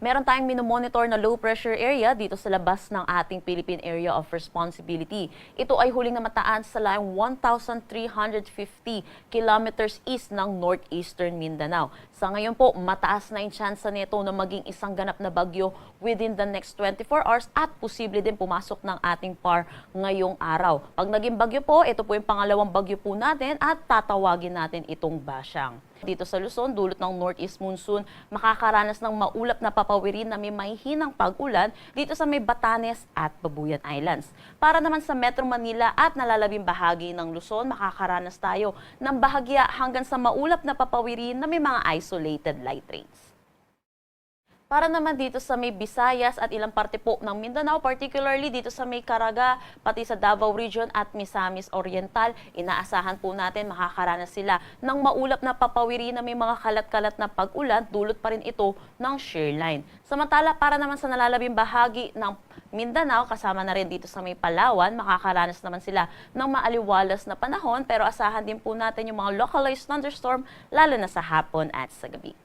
Meron tayong minomonitor na low pressure area dito sa labas ng ating Philippine Area of Responsibility. Ito ay huling namataan sa layong 1,350 kilometers east ng northeastern Mindanao. Sa ngayon po, mataas na yung tsansa nito na maging isang ganap na bagyo within the next 24 hours at posible din pumasok ng ating PAR ngayong araw. Pag naging bagyo po, ito po yung pangalawang bagyo po natin at tatawagin natin itong Basyang. Dito sa Luzon, dulot ng northeast monsoon, makakaranas ng maulap na papawirin na may mahihinang pag-ulan dito sa may Batanes at Babuyan Islands. Para naman sa Metro Manila at nalalabing bahagi ng Luzon, makakaranas tayo ng bahagya hanggang sa maulap na papawirin na may mga isolated light rains. Para naman dito sa may Visayas at ilang parte po ng Mindanao, particularly dito sa may Caraga, pati sa Davao Region at Misamis Oriental, inaasahan po natin makakaranas sila ng maulap na papawiri na may mga kalat-kalat na pag-ulan, dulot pa rin ito ng shear line. Samantala, para naman sa nalalabing bahagi ng Mindanao, kasama na rin dito sa may Palawan, makakaranas naman sila ng maaliwalas na panahon, pero asahan din po natin yung mga localized thunderstorm, lalo na sa hapon at sa gabi.